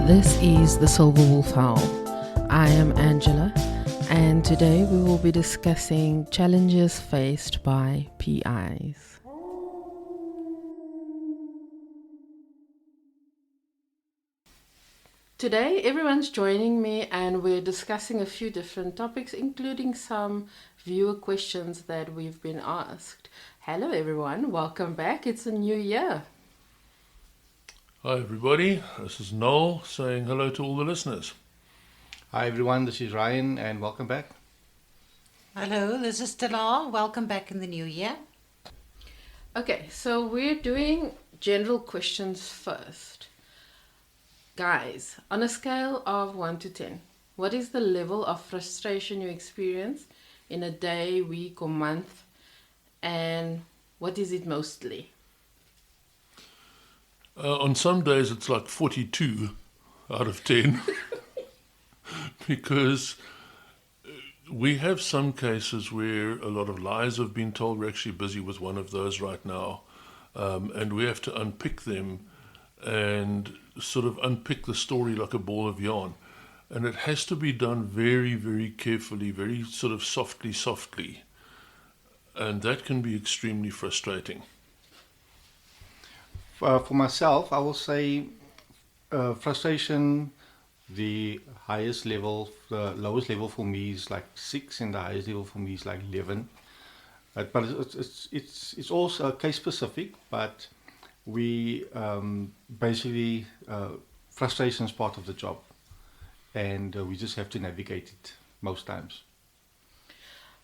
This is the Silver Wolf Howl. I am Angela, and today we will be discussing challenges faced by PIs. Today, everyone's joining me, and we're discussing a few different topics, including some viewer questions that we've been asked. Hello, everyone. Welcome back. It's a new year. Hi everybody, this is Noel saying hello to all the listeners. Hi everyone, this is Ryan and welcome back. Hello, this is Talar. Welcome back in the new year. Okay, so we're doing general questions first. Guys, on a scale of 1 to 10, what is the level of frustration you experience in a day, week, or month, and what is it mostly? On some days it's like 42 out of 10 because we have some cases where a lot of lies have been told. We're actually busy with one of those right now, and we have to unpick them and sort of unpick the story like a ball of yarn. And it has to be done very, very carefully, very sort of softly. And that can be extremely frustrating. For myself, I will say frustration, the highest level, the lowest level for me is like 6 and the highest level for me is like 11. But it's also case specific, but we basically, frustration is part of the job and we just have to navigate it most times.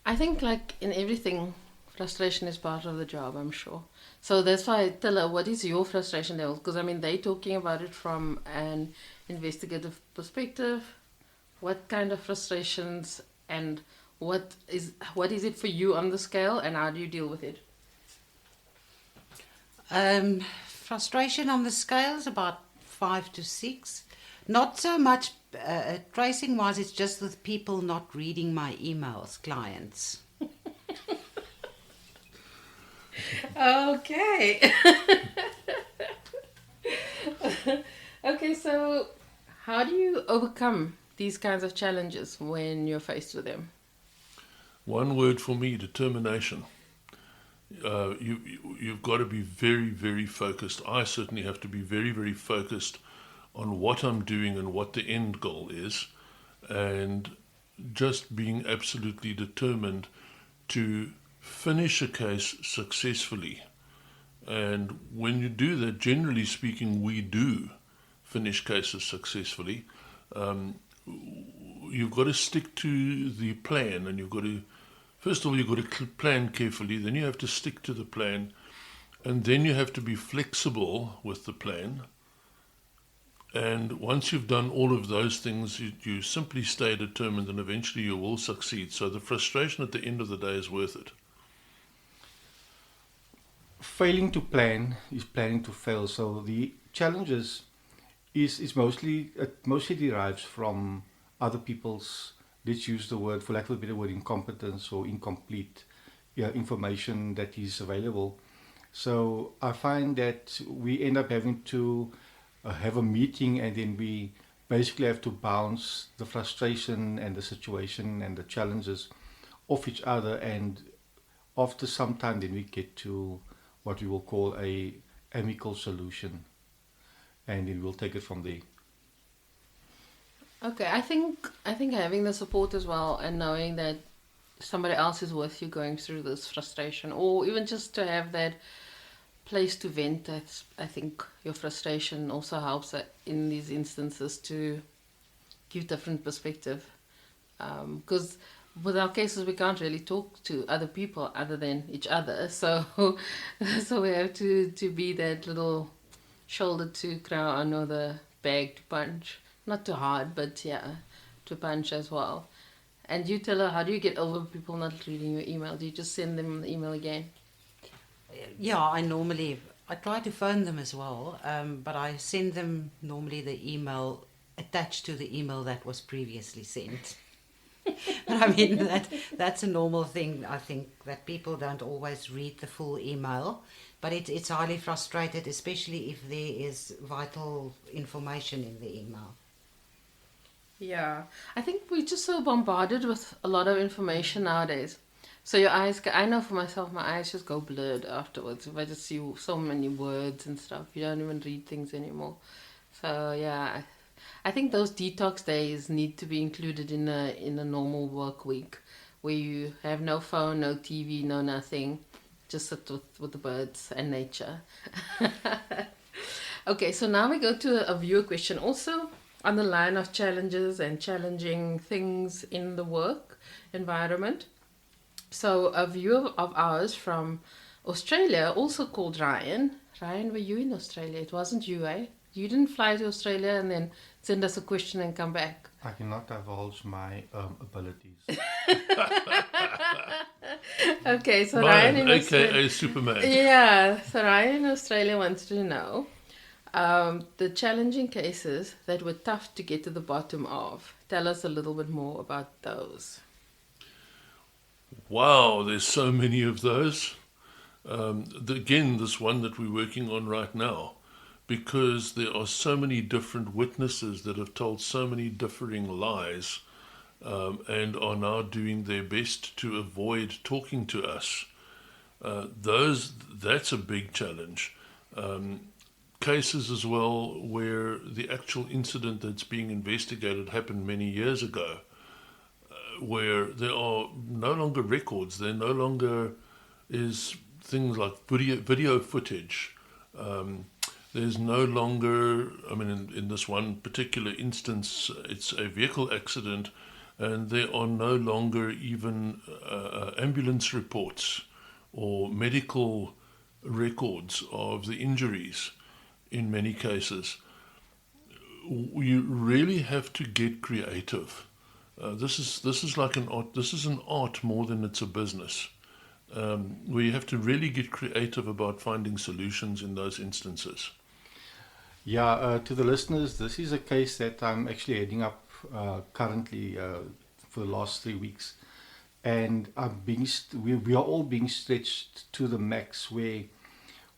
I think, like in everything, frustration is part of the job, I'm sure. So that's why I tell her, what is your frustration level? Because, I mean, they're talking about it from an investigative perspective. What kind of frustrations and what is it for you on the scale, and how do you deal with it? Frustration on the scale is about 5 to 6. Not so much tracing wise, it's just with people not reading my emails, clients. Okay. Okay, so how do you overcome these kinds of challenges when you're faced with them? One word for me, determination. You've got to be very, very focused. I certainly have to be very, very focused on what I'm doing and what the end goal is, and just being absolutely determined to finish a case successfully. And when you do that, generally speaking, we do finish cases successfully. You've got to stick to the plan, and first of all, you've got to plan carefully, then you have to stick to the plan, and then you have to be flexible with the plan. And once you've done all of those things, you simply stay determined, and eventually you will succeed. So the frustration at the end of the day is worth it. Failing to plan is planning to fail. So the challenges is mostly derives from other people's, let's use the word, for lack of a better word, incompetence or incomplete information that is available. So I find that we end up having to have a meeting, and then we basically have to bounce the frustration and the situation and the challenges off each other, and after some time then we get to what we will call a amicable solution, and then we'll take it from there. Okay, I think having the support as well, and knowing that somebody else is with you going through this frustration, or even just to have that place to vent, I think your frustration also helps in these instances to give different perspective. Because with our cases, we can't really talk to other people other than each other. So we have to be that little shoulder to cry on, or the bag to punch. Not too hard, but yeah, to punch as well. And you tell her, how do you get over people not reading your email? Do you just send them the email again? Yeah, I try to phone them as well, but I send them normally the email attached to the email that was previously sent. But I mean, that's a normal thing, I think, that people don't always read the full email. But it's highly frustrated, especially if there is vital information in the email. Yeah, I think we're just so bombarded with a lot of information nowadays. So your eyes, I know for myself, my eyes just go blurred afterwards. If I just see so many words and stuff, you don't even read things anymore. So yeah, I think those detox days need to be included in a normal work week, where you have no phone, no TV, no nothing, just sit with the birds and nature. Okay, so now we go to a viewer question, also on the line of challenges and challenging things in the work environment. So a viewer of ours from Australia, also called Ryan. Ryan, were you in Australia? It wasn't you, eh? You didn't fly to Australia and then send us a question and come back. I cannot divulge my abilities. Okay, so Ryan in Australia. aka Superman. Yeah, so Ryan in Australia wants to know the challenging cases that were tough to get to the bottom of. Tell us a little bit more about those. Wow, there's so many of those. Again, this one that we're working on right now, because there are so many different witnesses that have told so many differing lies, and are now doing their best to avoid talking to us. That's a big challenge. Cases as well where the actual incident that's being investigated happened many years ago, where there are no longer records, there no longer is things like video footage. There's no longer, I mean, in this one particular instance, it's a vehicle accident, and there are no longer even ambulance reports or medical records of the injuries in many cases. You really have to get creative. This is like an art. This is an art more than it's a business. Where you have to really get creative about finding solutions in those instances. Yeah, to the listeners, this is a case that I'm actually heading up currently for the last 3 weeks, and we are all being stretched to the max. Where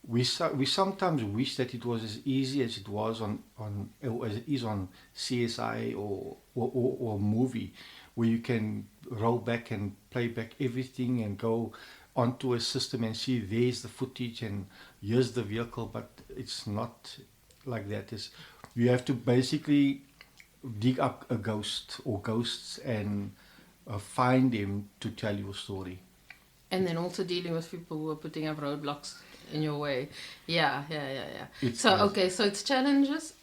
we sometimes wish that it was as easy as it was on as it is on CSI or movie, where you can roll back and play back everything and go onto a system and see there's the footage and here's the vehicle, but it's not like that. You have to basically dig up a ghost or ghosts and find them to tell your story. And then also dealing with people who are putting up roadblocks in your way. Yeah. So it's challenges,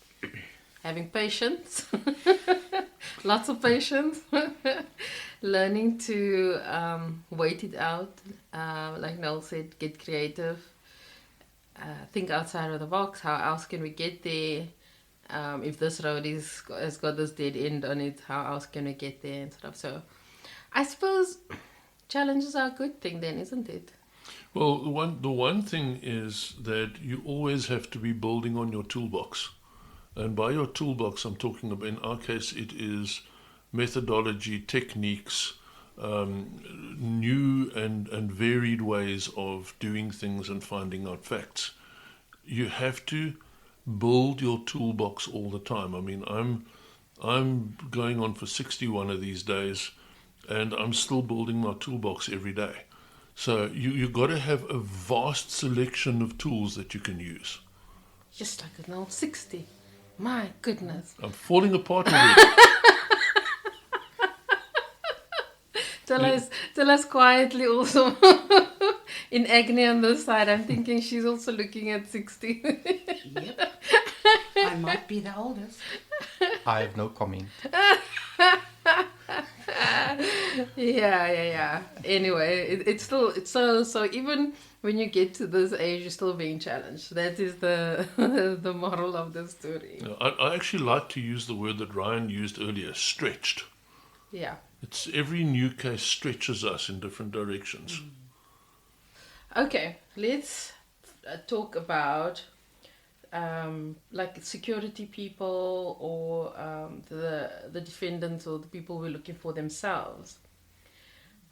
having patience, lots of patience, learning to wait it out, like Noel said, get creative, think outside of the box. How else can we get there? If this road has got this dead end on it, how else can we get there and stuff? So I suppose challenges are a good thing then, isn't it? Well, the one thing is that you always have to be building on your toolbox. And by your toolbox, I'm talking about, in our case, it is methodology, techniques, new and varied ways of doing things and finding out facts. You have to build your toolbox all the time. I mean, I'm going on for 61 of these days, and I'm still building my toolbox every day. So you got to have a vast selection of tools that you can use. Just like an old 60. My goodness. I'm falling apart already. Tell us quietly also. In agony on this side, I'm thinking she's also looking at 60. Yep. I might be the oldest. I have no comment. Yeah. Anyway, it's so even when you get to this age, you're still being challenged. That is the the moral of the story. I actually like to use the word that Ryan used earlier, stretched. Yeah. It's every new case stretches us in different directions. Okay, let's talk about like security people or the defendants or the people who were looking for themselves,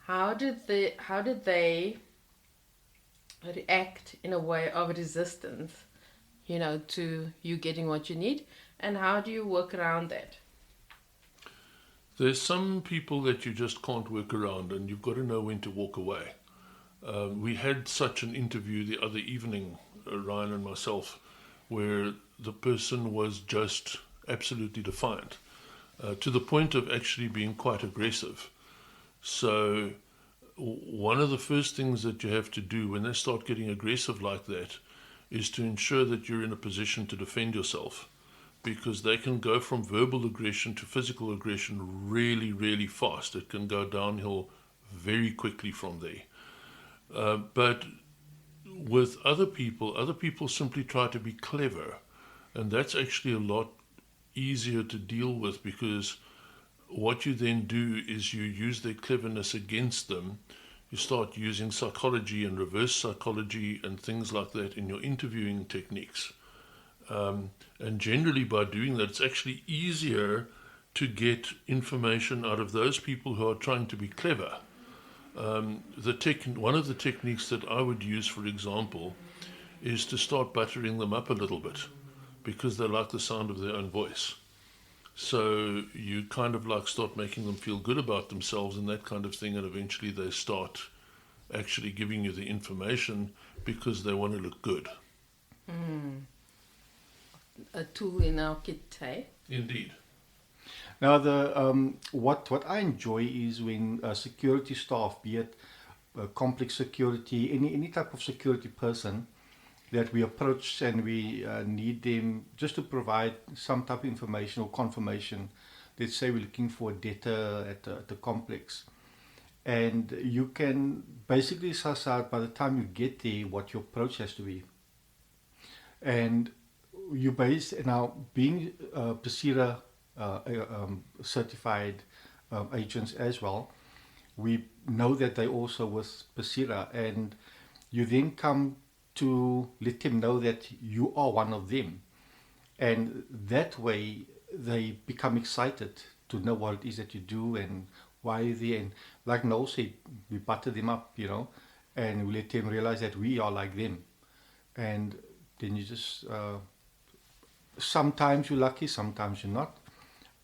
how did they react in a way of resistance, to you getting what you need, and how do you work around that? There's some people that you just can't work around, and you've got to know when to walk away. We had such an interview the other evening, Ryan and myself, where the person was just absolutely defiant, to the point of actually being quite aggressive. So one of the first things that you have to do when they start getting aggressive like that is to ensure that you're in a position to defend yourself, because they can go from verbal aggression to physical aggression really, really fast. It can go downhill very quickly from there. But with other people simply try to be clever, and that's actually a lot easier to deal with, because what you then do is you use their cleverness against them. You start using psychology and reverse psychology and things like that in your interviewing techniques. And generally by doing that, it's actually easier to get information out of those people who are trying to be clever. One of the techniques that I would use, for example, is to start buttering them up a little bit, because they like the sound of their own voice. So you kind of like start making them feel good about themselves and that kind of thing, and eventually they start actually giving you the information because they want to look good. A tool in our kit, hey? Indeed. Now, what I enjoy is when security staff, be it complex security, any type of security person that we approach and we need them just to provide some type of information or confirmation. Let's say we're looking for a debtor at the complex, and you can basically suss out by the time you get there what your approach has to be. And you base now being PSERA certified agents as well. We know that they also with PSERA, and you then come to let them know that you are one of them, and that way they become excited to know what it is that you do and why you're there. And like Noel said, we butter them up, and we let them realize that we are like them, and then you just sometimes you're lucky, sometimes you're not,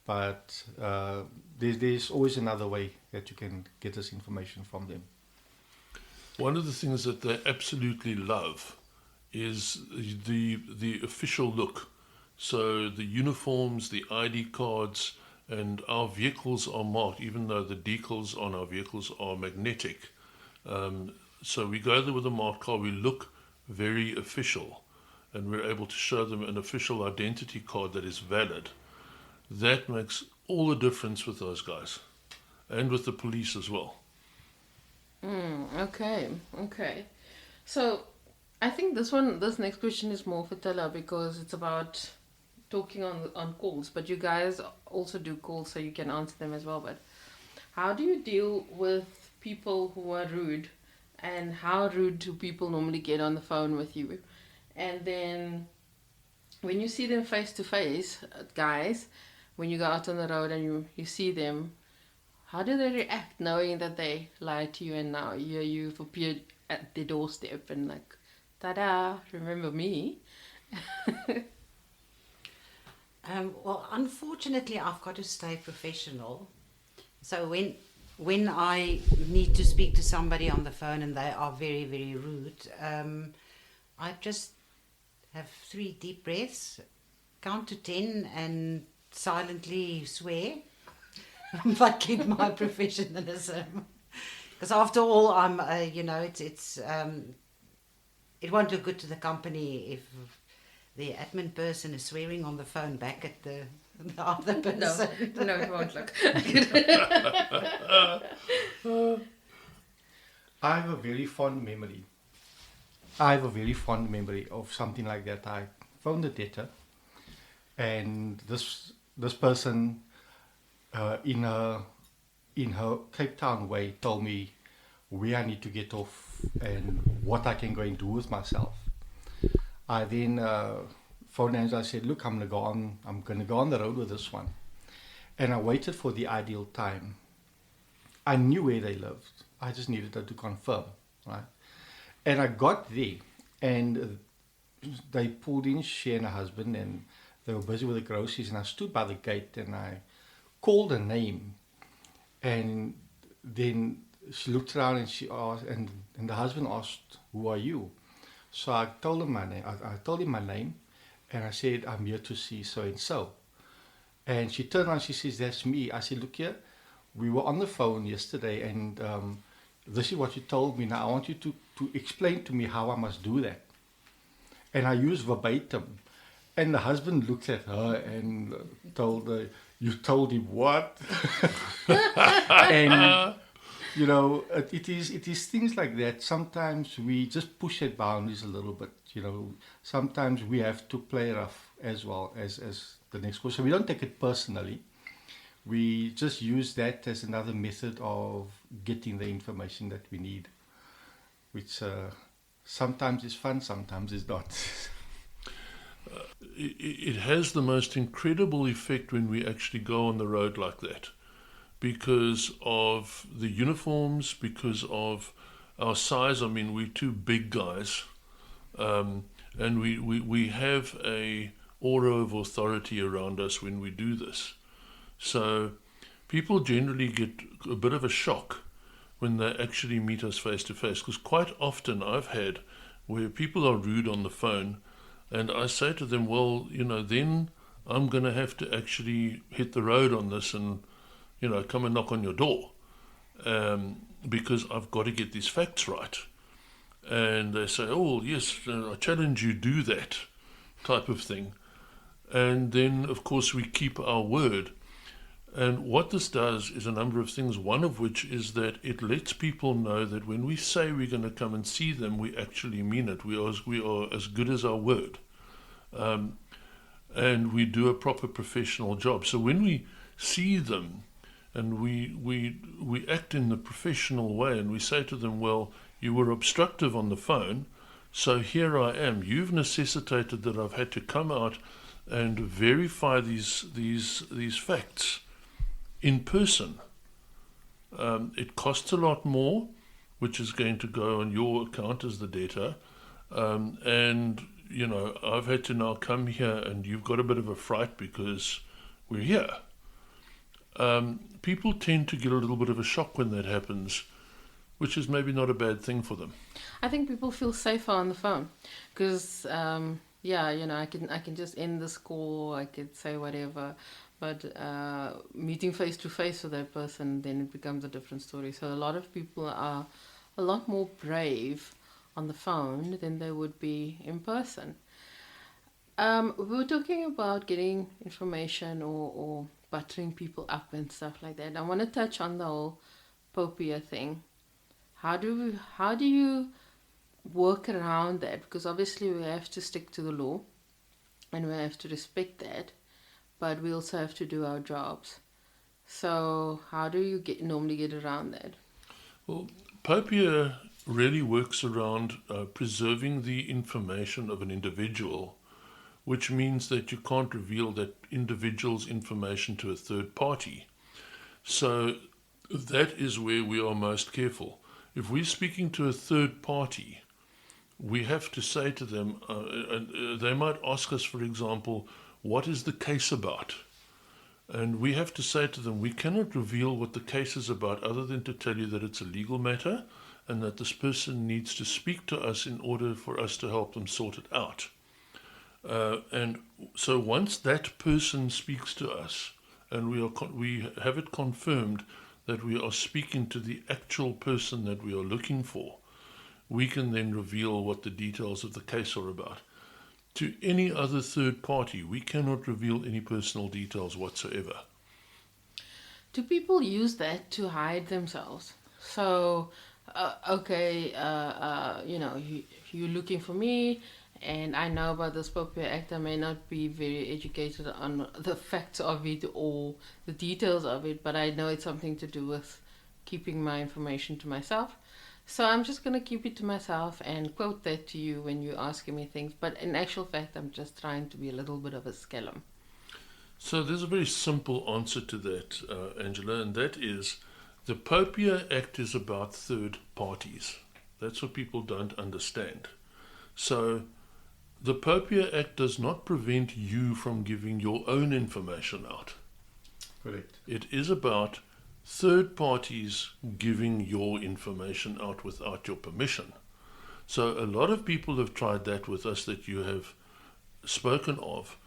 but there's always another way that you can get this information from them. One of the things that they absolutely love is the official look. So the uniforms, the ID cards, and our vehicles are marked, even though the decals on our vehicles are magnetic. So we go there with a marked car, we look very official, and we're able to show them an official identity card that is valid. That makes all the difference with those guys, and with the police as well. Okay. So I think this next question is more for Tella, because it's about talking on calls, but you guys also do calls, so you can answer them as well. But how do you deal with people who are rude, and how rude do people normally get on the phone with you? And then when you see them face to face, guys, when you go out on the road and you see them, how do they react knowing that they lied to you and now you've appeared at their doorstep and like, ta-da, remember me? Well, unfortunately, I've got to stay professional. So when I need to speak to somebody on the phone and they are very, very rude, I just have 3 deep breaths, count to 10, and silently swear, but keep my professionalism. Because after all, I'm, it won't look good to the company if the admin person is swearing on the phone back at the other person. No, it won't look. I have a very fond memory of something like that. I phoned the debtor, and this person, in her Cape Town way, told me where I need to get off and what I can go and do with myself. I then phone Angela. I said, look, I'm gonna go on the road with this one. And I waited for the ideal time. I knew where they lived. I just needed her to confirm, right? And I got there, and they pulled in, she and her husband, and they were busy with the groceries, and I stood by the gate, and I called her name, and then she looked around, and she asked, and the husband asked, who are you? So I told him my name. I told him my name, and I said, I'm here to see so-and-so. And she turned around, she says, that's me. I said, look here, we were on the phone yesterday, and this is what you told me. Now I want you to explain to me how I must do that. And I used verbatim. And the husband looked at her and told her, you told him what? And, you know, it is things like that. Sometimes we just push at boundaries a little bit. You know, sometimes we have to play rough as well as the next question. So we don't take it personally. We just use that as another method of getting the information that we need, which sometimes is fun, sometimes is not. It has the most incredible effect when we actually go on the road like that, because of the uniforms, because of our size. I mean, we're two big guys, and we have a aura of authority around us when we do this. So people generally get a bit of a shock when they actually meet us face to face, because quite often I've had where people are rude on the phone, and I say to them, well, you know, then I'm going to have to actually hit the road on this and, you know, come and knock on your door, because I've got to get these facts right. And they say, oh, yes, I challenge you, do that type of thing. And then, of course, we keep our word. And what this does is a number of things, one of which is that it lets people know that when we say we're going to come and see them, we actually mean it. We are as good as our word. And we do a proper professional job. So when we see them and we act in the professional way and we say to them, well, you were obstructive on the phone, so here I am. You've necessitated that I've had to come out and verify these facts in person. It costs a lot more, which is going to go on your account as the debtor. And, you know, I've had to now come here and you've got a bit of a fright because we're here. People tend to get a little bit of a shock when that happens, which is maybe not a bad thing for them. I think people feel safer on the phone because, yeah, you know, I can just end this call, I could say whatever. But meeting face to face with that person, then it becomes a different story. So a lot of people are a lot more brave on the phone than they would be in person. We were talking about getting information or buttering people up and stuff like that. I want to touch on the whole POPIA thing. How do you work around that? Because obviously we have to stick to the law and we have to respect that. But we also have to do our jobs. So how do you normally get around that? Well, POPIA really works around preserving the information of an individual, which means that you can't reveal that individual's information to a third party. So that is where we are most careful. If we're speaking to a third party, we have to say to them, they might ask us, for example, what is the case about? And we have to say to them, we cannot reveal what the case is about other than to tell you that it's a legal matter and that this person needs to speak to us in order for us to help them sort it out. And so once that person speaks to us and we have it confirmed that we are speaking to the actual person that we are looking for, we can then reveal what the details of the case are about. To any other third party, we cannot reveal any personal details whatsoever. Do people use that to hide themselves? So, you know, you're looking for me, and I know about this POPIA Act. I may not be very educated on the facts of it or the details of it, but I know it's something to do with keeping my information to myself. So I'm just going to keep it to myself and quote that to you when you're asking me things. But in actual fact, I'm just trying to be a little bit of a skellum. So there's a very simple answer to that, Angela, and that is the POPIA Act is about third parties. That's what people don't understand. So the POPIA Act does not prevent you from giving your own information out. Correct. It is about third parties giving your information out without your permission. So a lot of people have tried that with us that you have spoken of,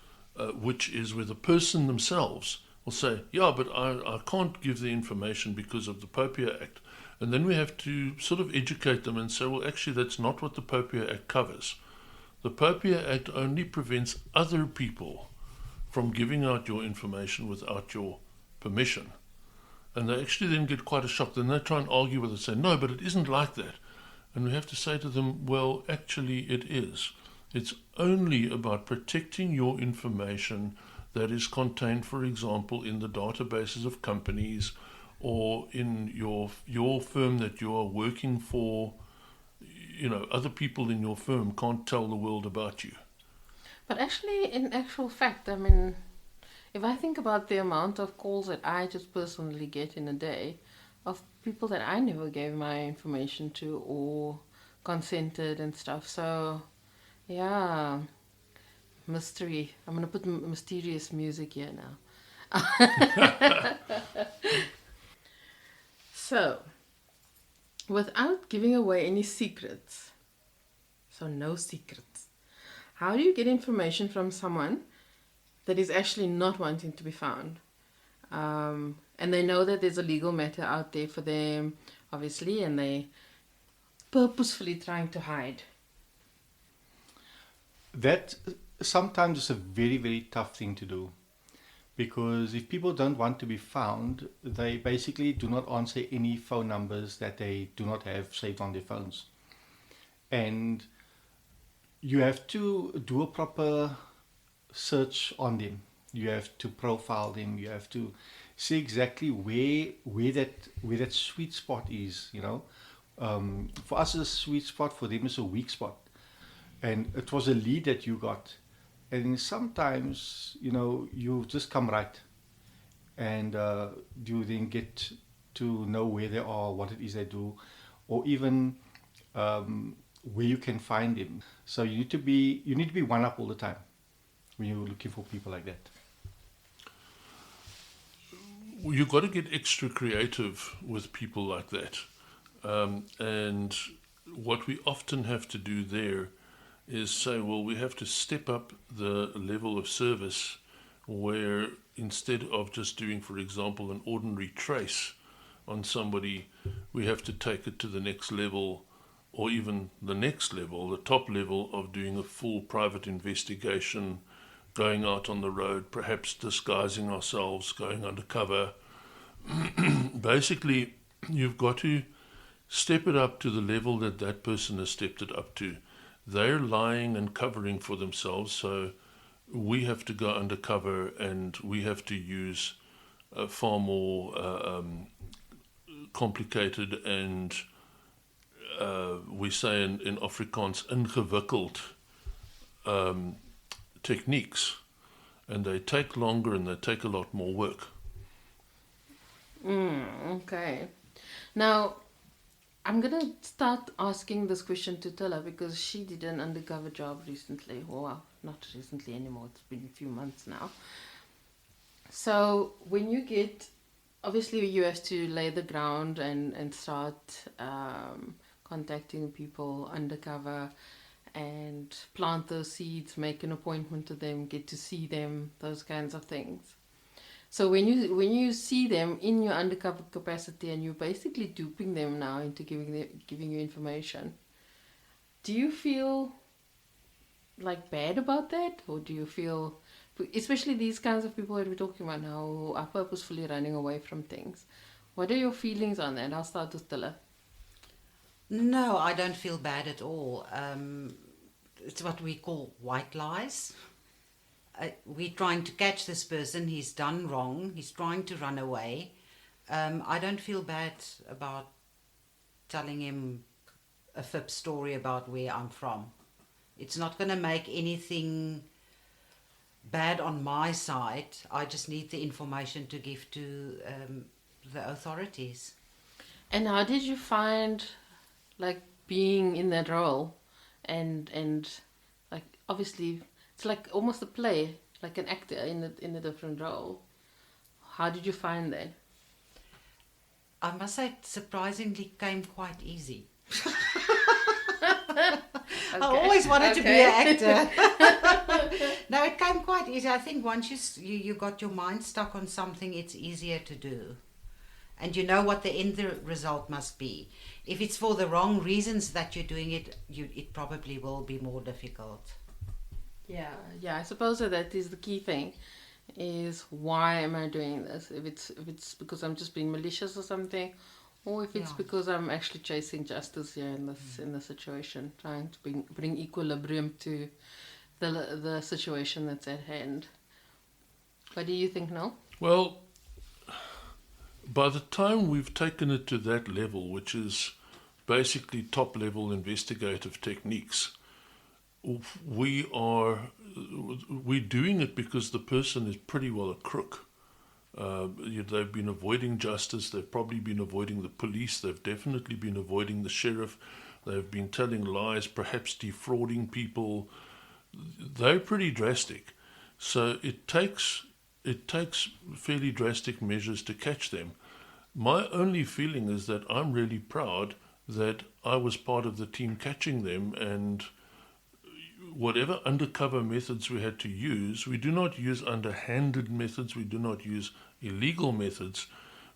which is where the person themselves will say, yeah, but I can't give the information because of the POPIA Act. And then we have to sort of educate them and say, well, actually, that's not what the POPIA Act covers. The POPIA Act only prevents other people from giving out your information without your permission. And they actually then get quite a shock. Then they try and argue with us, say, no, but it isn't like that. And we have to say to them, well, actually it is. It's only about protecting your information that is contained, for example, in the databases of companies or in your firm that you are working for. You know, other people in your firm can't tell the world about you. But actually, in actual fact, I mean, if I think about the amount of calls that I just personally get in a day of people that I never gave my information to or consented and stuff. So, yeah, mystery. I'm going to put mysterious music here now. So, without giving away any secrets, so no secrets, how do you get information from someone that is actually not wanting to be found? And they know that there's a legal matter out there for them, obviously, and they purposefully trying to hide. That sometimes is a very, very tough thing to do, because if people don't want to be found, they basically do not answer any phone numbers that they do not have saved on their phones. And you have to do a proper search on them. You have to profile them. You have to see exactly where that sweet spot is. You know, for us, it's a sweet spot. For them, it's a weak spot. And it was a lead that you got, and sometimes you just come right, and you then get to know where they are, what it is they do, or even where you can find them. So you need to be one up all the time when you're looking for people like that. You've got to get extra creative with people like that. And what we often have to do there is say, well, we have to step up the level of service where instead of just doing, for example, an ordinary trace on somebody, we have to take it to the next level, or even the next level, the top level of doing a full private investigation, going out on the road, perhaps disguising ourselves, going undercover. Basically, you've got to step it up to the level that that person has stepped it up to. They're lying and covering for themselves, so we have to go undercover and we have to use far more complicated and we say in Afrikaans ingewikkeld techniques, and they take longer and they take a lot more work. Okay. Now, I'm going to start asking this question to Tilla because she did an undercover job recently. Well, not recently anymore. It's been a few months now. So when you get, obviously you have to lay the ground and start contacting people undercover and plant those seeds, make an appointment to them, get to see them, those kinds of things. So when you see them in your undercover capacity and you're basically duping them now into giving you information, do you feel like bad about that, or do you feel, especially these kinds of people that we're talking about now who are purposefully running away from things? What are your feelings on that? I'll start with Tilla. No, I don't feel bad at all. It's what we call white lies. We're trying to catch this person. He's done wrong. He's trying to run away. I don't feel bad about telling him a fib story about where I'm from. It's not going to make anything bad on my side. I just need the information to give to the authorities. And how did you find, like, being in that role, and like, obviously it's like almost a play, like an actor in a different role. How did you find that? I must say, it surprisingly came quite easy. I always wanted to be an actor. No, it came quite easy. I think once you got your mind stuck on something, it's easier to do. And you know what the end result must be. If it's for the wrong reasons that you're doing it, it probably will be more difficult. Yeah, I suppose that is the key thing. Is why am I doing this? If it's because I'm just being malicious or something, or if it's because I'm actually chasing justice here in this situation, trying to bring equilibrium to the situation that's at hand. What do you think, Noel? Well, by the time we've taken it to that level, which is basically top-level investigative techniques, we're doing it because the person is pretty well a crook. They've been avoiding justice. They've probably been avoiding the police. They've definitely been avoiding the sheriff. They've been telling lies, perhaps defrauding people. They're pretty drastic. So it takes fairly drastic measures to catch them. My only feeling is that I'm really proud that I was part of the team catching them, and whatever undercover methods we had to use, we do not use underhanded methods, we do not use illegal methods,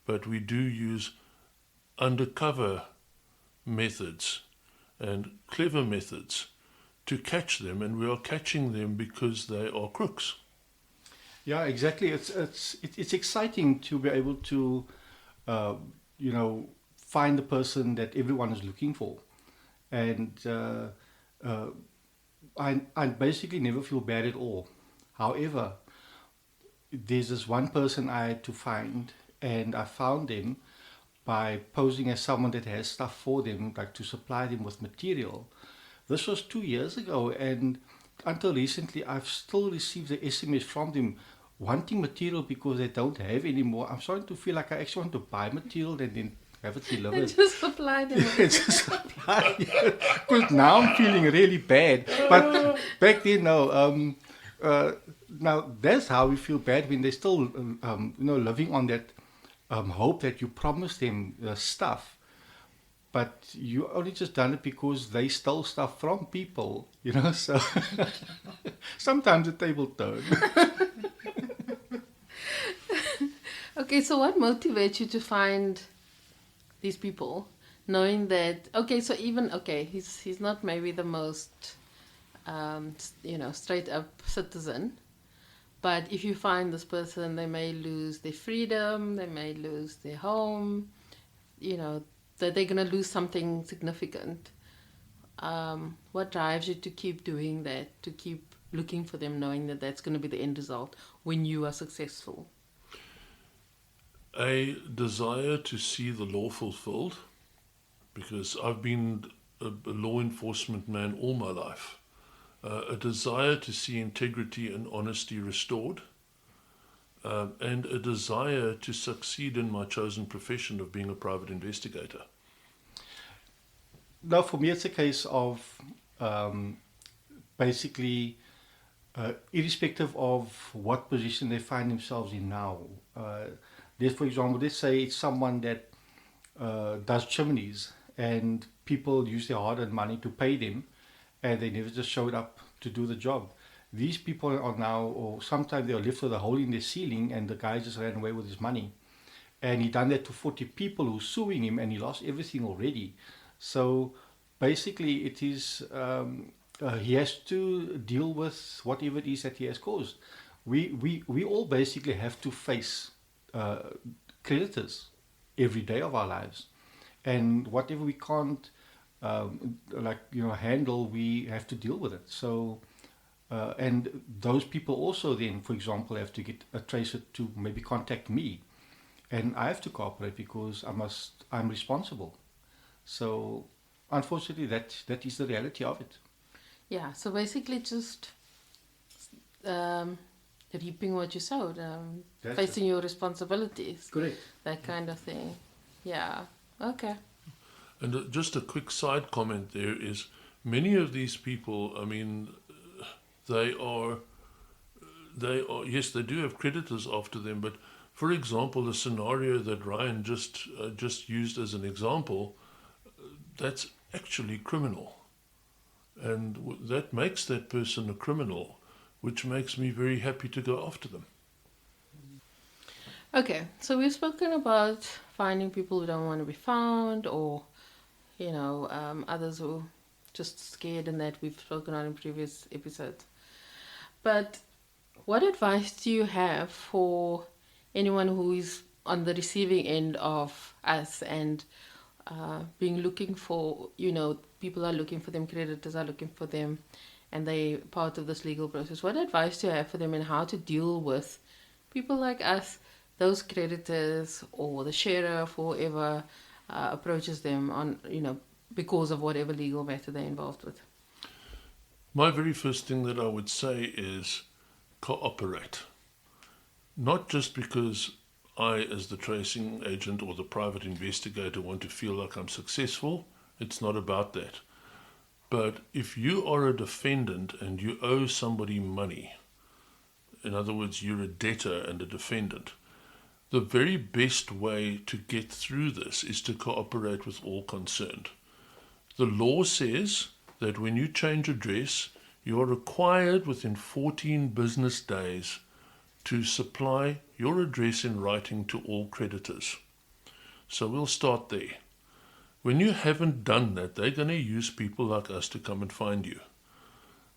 but we do use undercover methods and clever methods to catch them, and we are catching them because they are crooks. Yeah, exactly. It's exciting to be able to, find the person that everyone is looking for, and I basically never feel bad at all. However, there's this one person I had to find, and I found them by posing as someone that has stuff for them, like to supply them with material. This was 2 years ago, and until recently, I've still received the SMS from them wanting material because they don't have anymore. I'm starting to feel like I actually want to buy material and then have it delivered. And just supply them. Because now I'm feeling really bad. But back then, no. Now that's how we feel bad when they're still, living on that hope that you promised them stuff. But you only just done it because they stole stuff from people, so sometimes the table turns. Okay, so what motivates you to find these people, knowing that he's not maybe the most straight up citizen, but if you find this person, they may lose their freedom, they may lose their home, that they're going to lose something significant. What drives you to keep doing that, to keep looking for them, knowing that that's going to be the end result when you are successful? A desire to see the law fulfilled, because I've been a law enforcement man all my life. A desire to see integrity and honesty restored, and a desire to succeed in my chosen profession of being a private investigator. Now, for me, it's a case of basically, irrespective of what position they find themselves in now. For example, let's say it's someone that does chimneys, and people use their hard-earned money to pay them, and they never just showed up to do the job. These people are now, or sometimes they are left with a hole in their ceiling, and the guy just ran away with his money. And he done that to 40 people who suing him, and he lost everything already. So basically, it is he has to deal with whatever it is that he has caused. We all basically have to face creditors every day of our lives, and whatever we can't handle, we have to deal with it. So and those people also then, for example, have to get a tracer to maybe contact me, and I have to cooperate because I'm responsible. So, unfortunately, that is the reality of it. Yeah, so basically just reaping what you sowed, That's facing your responsibilities, Correct. that kind of thing. Yeah, okay. And just a quick side comment there is many of these people, I mean, they are, yes, they do have creditors after them, but for example, the scenario that Ryan just used as an example, that's actually criminal. And that makes that person a criminal, which makes me very happy to go after them. Okay, so we've spoken about finding people who don't want to be found, or others who just scared, and that we've spoken on in previous episodes. But what advice do you have for anyone who is on the receiving end of us and being looking for, people are looking for them, creditors are looking for them, and they part of this legal process? What advice do you have for them in how to deal with people like us, those creditors, or the sheriff, or whoever approaches them on, because of whatever legal matter they're involved with? My very first thing that I would say is cooperate. Not just because I, as the tracing agent or the private investigator, want to feel like I'm successful. It's not about that. But if you are a defendant and you owe somebody money, in other words, you're a debtor and a defendant, the very best way to get through this is to cooperate with all concerned. The law says that when you change address, you are required within 14 business days to supply your address in writing to all creditors. So we'll start there. When you haven't done that, they're going to use people like us to come and find you.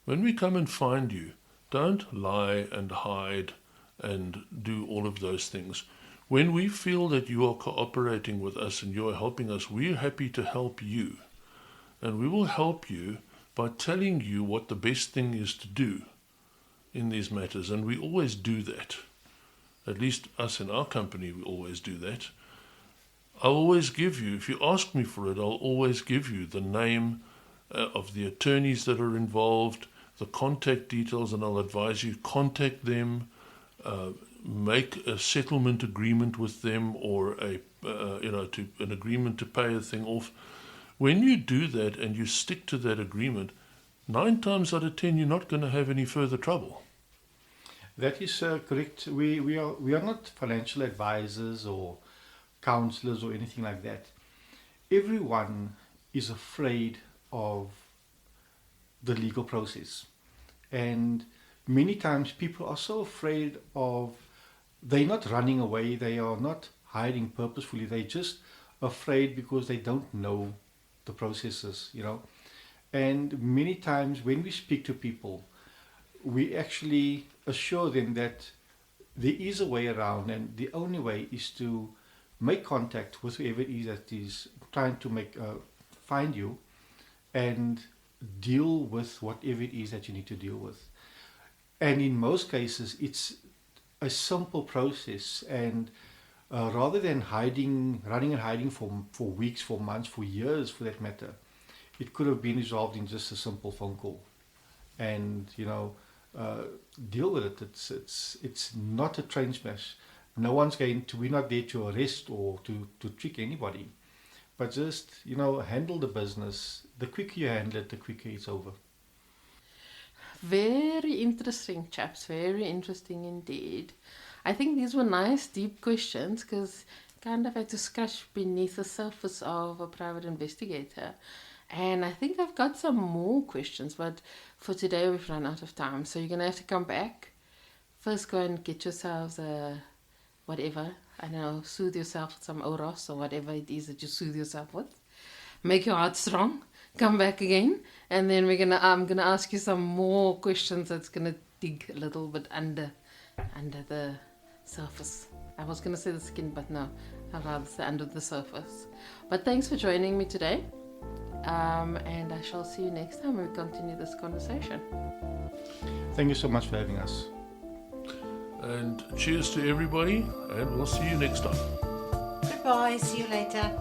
When we come and find you, don't lie and hide and do all of those things. When we feel that you are cooperating with us and you are helping us, we're happy to help you. And we will help you by telling you what the best thing is to do in these matters. And we always do that. At least us in our company, we always do that. I'll always give you, if you ask me for it, I'll always give you the name of the attorneys that are involved, the contact details, and I'll advise you, contact them, make a settlement agreement with them, or an agreement to pay a thing off. When you do that and you stick to that agreement, 9 times out of 10 you're not going to have any further trouble. That is correct. We are not financial advisors or counselors or anything like that. Everyone is afraid of the legal process, and many times people are so afraid of, they're not running away, they are not hiding purposefully, they're just afraid because they don't know the processes, and many times when we speak to people, we actually assure them that there is a way around, and the only way is to make contact with whoever it is that is trying to find you, and deal with whatever it is that you need to deal with. And in most cases, it's a simple process, and rather than running and hiding for weeks, for months, for years, for that matter, it could have been resolved in just a simple phone call, and deal with it. It's not a train smash. No one's we're not there to arrest or to trick anybody, but just handle the business. The quicker you handle it, the quicker it's over. Very interesting, chaps. Very interesting indeed. I think these were nice, deep questions, because kind of had to scratch beneath the surface of a private investigator. And I think I've got some more questions, but for today we've run out of time. So you're going to have to come back. First, go and get yourselves whatever. I don't know, soothe yourself with some Oros or whatever it is that you soothe yourself with. Make your heart strong. Come back again. And then I'm going to ask you some more questions that's going to dig a little bit under the surface. I was going to say the skin, but no, I'd rather say under the surface. But thanks for joining me today. And I shall see you next time when we continue this conversation. Thank you so much for having us. And cheers to everybody, and we'll see you next time. Goodbye, see you later.